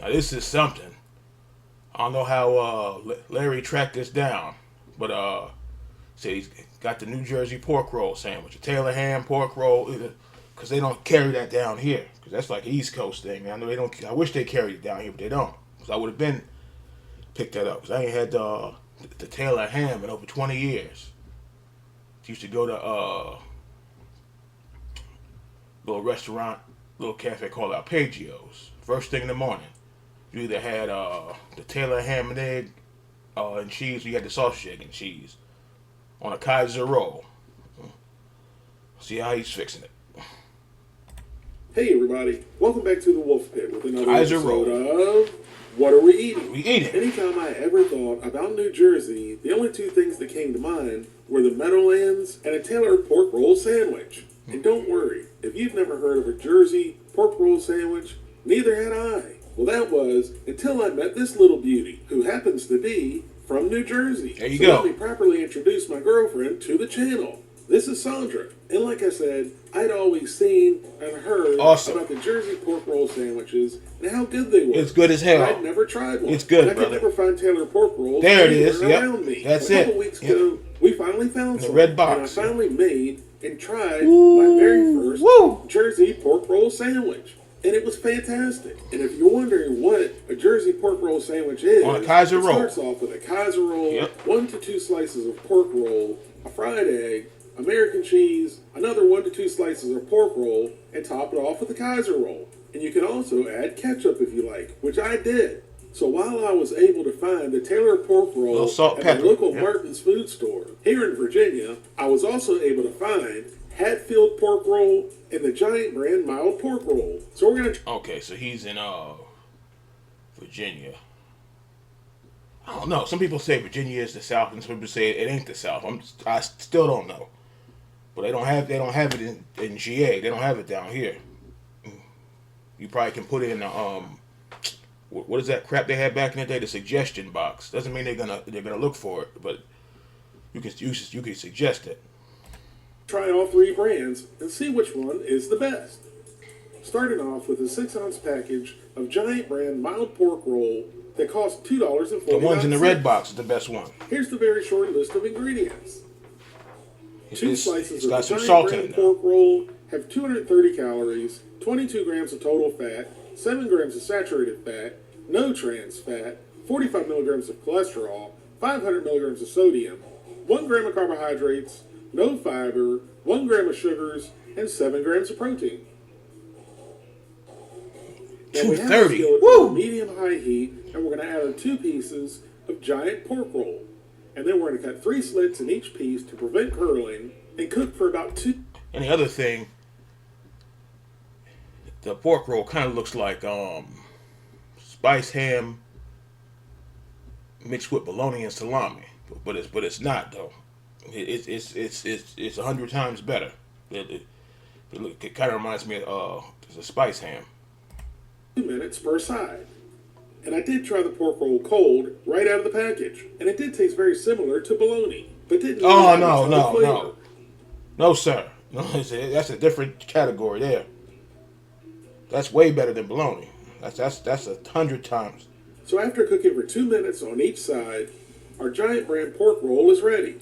Now this is something. I don't know how Larry tracked this down, but said he's got the New Jersey pork roll sandwich, a Taylor ham pork roll, because they don't carry that down here, because that's like an East Coast thing. I know they don't. I wish they carried it down here, but they don't. Because I would have been picked that up. Because I ain't had the Taylor ham in over 20 years. Used to go to little restaurant, little cafe called Arpeggios. First thing in the morning, you either had the Taylor ham and egg and cheese, or you had the sausage, egg, and cheese on a Kaiser roll. See how he's fixing it. Hey everybody, welcome back to the Wolfepit with another Kaiser episode roll. of What Are We Eating? We eating. Anytime I ever thought about New Jersey, the only two things that came to mind were the Meadowlands and a Taylor pork roll sandwich. And don't worry, if you've never heard of a Jersey pork roll sandwich, neither had I. Well, that was until I met this little beauty, who happens to be from New Jersey. There you go. Let me properly introduce my girlfriend to the channel. This is Sandra, and like I said, I'd always seen and heard about the Jersey pork roll sandwiches and how good they were. It's good as hell. I'd never tried one. It's good, and I brother. could never find Taylor pork rolls. There it is. Yep. Around me. That's a it. couple weeks ago, we finally found some. The red box. And I finally made and tried my very first Jersey pork roll sandwich. And it was fantastic. And if you're wondering what a Jersey pork roll sandwich is, on a Kaiser roll. It starts off with a Kaiser roll, 1 to 2 slices of pork roll, a fried egg, American cheese, another 1 to 2 slices of pork roll, and top it off with a Kaiser roll. And you can also add ketchup if you like, which I did. So while I was able to find the Taylor pork roll at the local Martin's food store here in Virginia, I was also able to find Hatfield pork roll and the Giant brand mild pork roll. So we're gonna. Okay, so he's in Virginia. I don't know. Some people say Virginia is the South, and some people say it ain't the South. I still don't know. But they don't have it in GA. They don't have it down here. You probably can put it in the what is that crap they had back in the day? The suggestion box. Doesn't mean they're gonna look for it, but you can suggest it. Try all 3 brands and see which one is the best. Starting off with a 6-ounce package of Giant brand mild pork roll that costs $2.49. The ones in the red box is the best one. Here's the very short list of ingredients. 2 slices of the salt Giant brand pork roll have 230 calories, 22 grams of total fat, 7 grams of saturated fat, no trans fat, 45 milligrams of cholesterol, 500 milligrams of sodium, 1 gram of carbohydrates, no fiber, 1 gram of sugars, and 7 grams of protein. 230. Woo! Medium-high heat, and we're going to add 2 pieces of Giant pork roll. And then we're going to cut 3 slits in each piece to prevent curling and cook for about 2. And the other thing, the pork roll kind of looks like spiced ham mixed with bologna and salami, but it's not though. It's 100 times better. It kind of reminds me of a spice ham. 2 minutes per side. And I did try the pork roll cold right out of the package, and it did taste very similar to bologna, but didn't. No, sir. No, that's a different category there. That's way better than bologna. That's 100 times. So after cooking for 2 minutes on each side, our Giant brand pork roll is ready.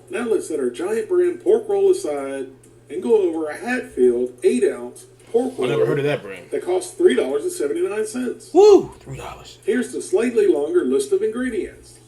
Now let's set our Giant brand pork roll aside and go over a Hatfield 8-ounce pork roll. I never heard of that brand. That costs $3.79. Woo! $3. Here's the slightly longer list of ingredients.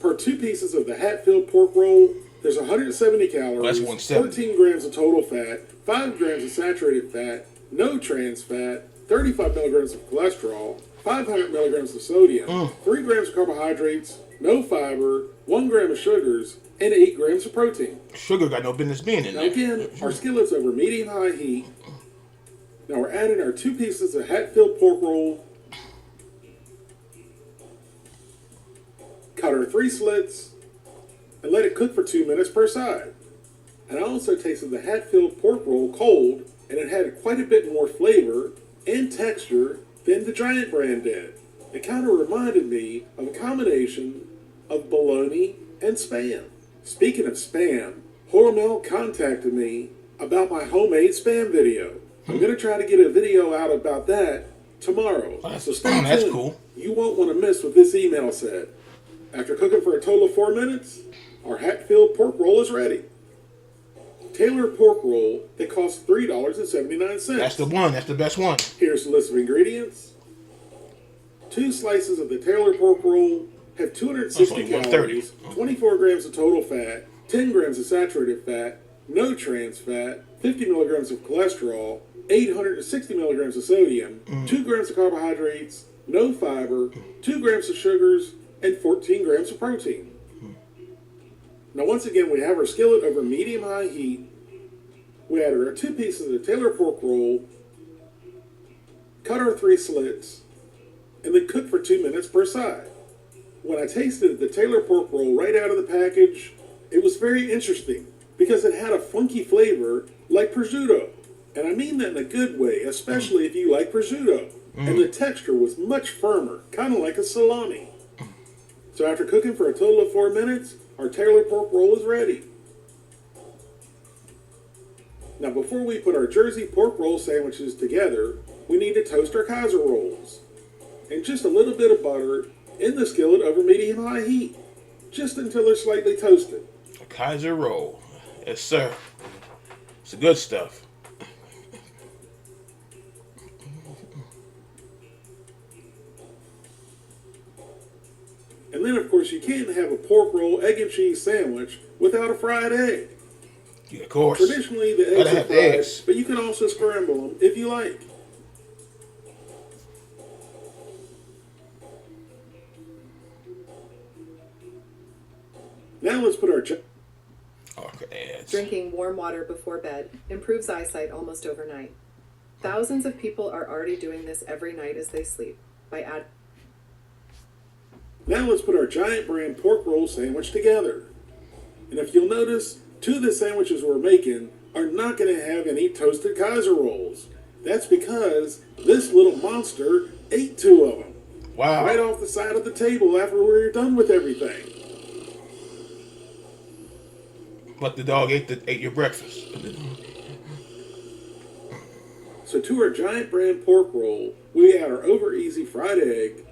Per 2 pieces of the Hatfield pork roll, there's 170 calories, 14 grams of total fat, 5 grams of saturated fat, no trans fat, 35 milligrams of cholesterol, 500 milligrams of sodium, 3 grams of carbohydrates, no fiber, 1 gram of sugars, and 8 grams of protein. Sugar got no business being in there. Now again, our skillet's over medium-high heat. Now we're adding our 2 pieces of Hatfield pork roll. Cut our 3 slits and let it cook for 2 minutes per side. And I also tasted the Hatfield pork roll cold, and it had quite a bit more flavor and texture than the Giant brand did. It kind of reminded me of a combination of bologna and Spam. Speaking of Spam, Hormel contacted me about my homemade Spam video. I'm going to try to get a video out about that tomorrow. So stay tuned. That's cool. You won't want to miss what this email said. After cooking for a total of 4 minutes, our Hatfield pork roll is ready. Taylor pork roll that costs $3.79. That's the one. That's the best one. Here's the list of ingredients. 2 slices of the Taylor pork roll have 260 calories, 24 grams of total fat, 10 grams of saturated fat, no trans fat, 50 milligrams of cholesterol, 860 milligrams of sodium, 2 grams of carbohydrates, no fiber, 2 grams of sugars, and 14 grams of protein. Now, once again, we have our skillet over medium-high heat. We add our 2 pieces of the Taylor pork roll, cut our 3 slits, and then cook for 2 minutes per side. When I tasted the Taylor pork roll right out of the package, it was very interesting because it had a funky flavor like prosciutto. And I mean that in a good way, especially if you like prosciutto. And the texture was much firmer, kind of like a salami. So after cooking for a total of 4 minutes, our Taylor pork roll is ready. Now before we put our Jersey pork roll sandwiches together, we need to toast our Kaiser rolls. And just a little bit of butter in the skillet over medium-high heat, just until they're slightly toasted. A Kaiser roll. Yes, sir. It's the good stuff. And then, of course, you can't have a pork roll, egg and cheese sandwich without a fried egg. Yeah, of course. Traditionally, the eggs are fried, eggs. but you can also scramble them if you like. Now let's put our... Drinking warm water before bed improves eyesight almost overnight. Thousands of people are already doing this every night as they sleep. Now let's put our Giant Brand pork roll sandwich together. And if you'll notice, 2 of the sandwiches we're making are not going to have any toasted Kaiser rolls. That's because this little monster ate 2 of them. Wow. Right off the side of the table after we were done with everything. But the dog ate your breakfast. So to our Giant Brand pork roll, we add our over easy fried egg,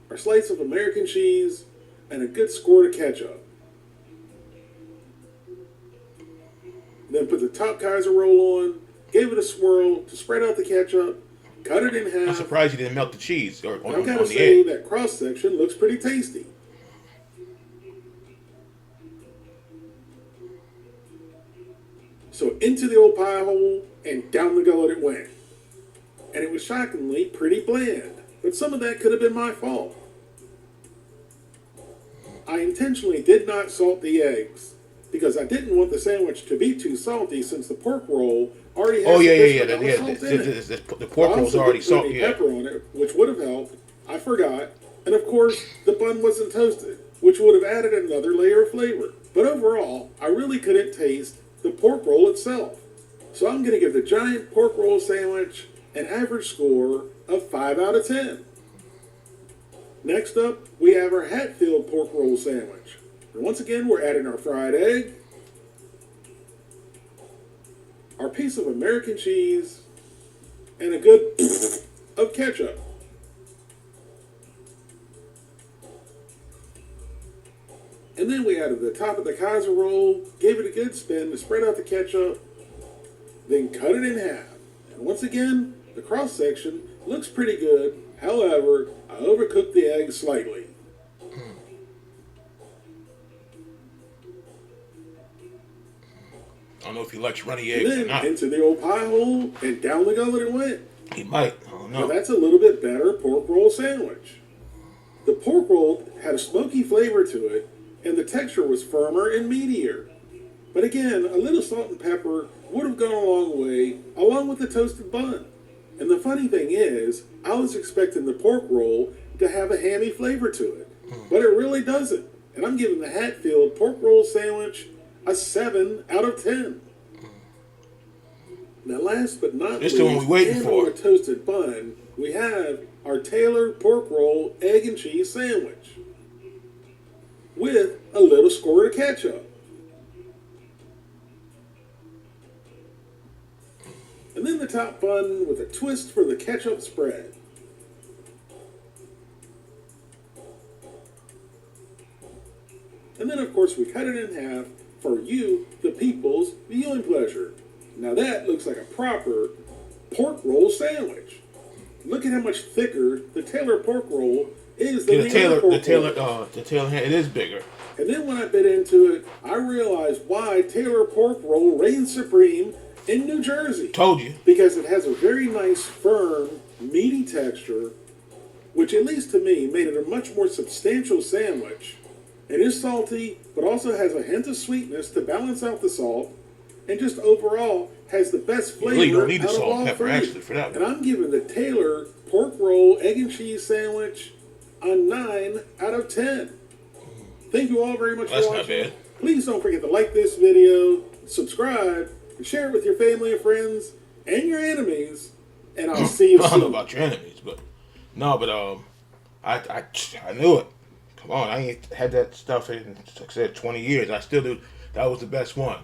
our slice of American cheese, and a good squirt of ketchup. Then put the top Kaiser roll on, give it a swirl to spread out the ketchup, cut it in half. I'm surprised you didn't melt the cheese on I've got to the say egg. that cross section looks pretty tasty. So into the old pie hole and down the gullet it went. And it was shockingly pretty bland, but some of that could have been my fault. I intentionally did not salt the eggs because I didn't want the sandwich to be too salty since the pork roll already has salt in it. The pork roll's already salty. Pepper on it, which would have helped. I forgot. And of course, the bun wasn't toasted, which would have added another layer of flavor. But overall, I really couldn't taste the pork roll itself. So I'm going to give the Giant pork roll sandwich an average score of 5 out of 10. Next up, we have our Hatfield pork roll sandwich. And once again, we're adding our fried egg, our piece of American cheese, and a good of ketchup. And then we added the top of the Kaiser roll, gave it a good spin to spread out the ketchup, then cut it in half. And once again, the cross section looks pretty good. However, I overcooked the egg slightly. I don't know if he likes runny eggs And or not. then into the old pie hole and down the gullet it went. He might. I don't know. Now that's a little bit better pork roll sandwich. The pork roll had a smoky flavor to it, and the texture was firmer and meatier. But again, a little salt and pepper would have gone a long way, along with the toasted bun. And the funny thing is, I was expecting the pork roll to have a hammy flavor to it, but it really doesn't. And I'm giving the Hatfield pork roll sandwich a 7 out of 10. Now last but not least, This the one we waiting and for. on a toasted bun, we have our Taylor pork roll egg and cheese sandwich with a little squirt of ketchup. And then the top bun with a twist for the ketchup spread. And then, of course, we cut it in half for you, the people's viewing pleasure. Now that looks like a proper pork roll sandwich. Look at how much thicker the Taylor pork roll is than the other pork roll. The Taylor hand, it is bigger. And then when I bit into it, I realized why Taylor pork roll reigns supreme in New Jersey. Told you. Because it has a very nice, firm, meaty texture, which at least to me made it a much more substantial sandwich. It is salty, but also has a hint of sweetness to balance out the salt, and just overall has the best flavor. You really don't need the out of salt all and pepper three. actually for that And one. I'm giving the Taylor pork roll egg and cheese sandwich a 9 out of 10. Thank you all very much That's for not watching. bad. Please don't forget to like this video, subscribe, and share it with your family and friends and your enemies. And I'll see you I don't know soon. about your enemies, but no, but I knew it. Come on, I ain't had that stuff in, like I said, 20 years. I still do. That was the best one.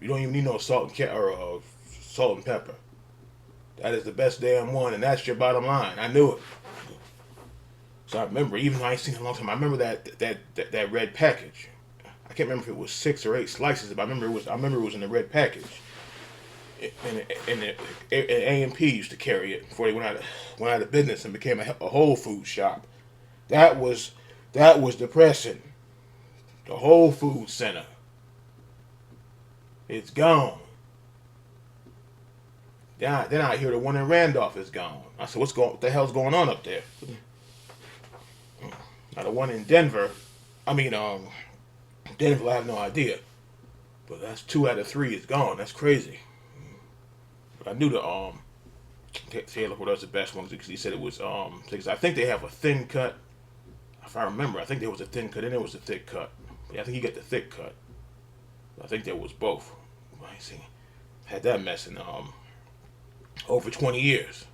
You don't even need no salt and salt and pepper. That is the best damn one, and that's your bottom line. I knew it. So I remember, even though I ain't seen it in a long time, I remember that red package. I can't remember if it was 6 or 8 slices, but I remember it was in the red package. And A&P used to carry it before they went out of business and became a Whole Foods shop. That was depressing. The Whole Foods Center. It's gone. Then I hear the one in Randolph is gone. I said, what the hell's going on up there? Now the one in Denver, Denver, I have no idea. But that's 2 out of 3 is gone. That's crazy. But I knew the Taylor was the best one because he said it was because I think they have a thin cut. If I remember, I think there was a thin cut and there was a thick cut. But I think he got the thick cut. I think there was both. I see. Had that mess in over 20 years.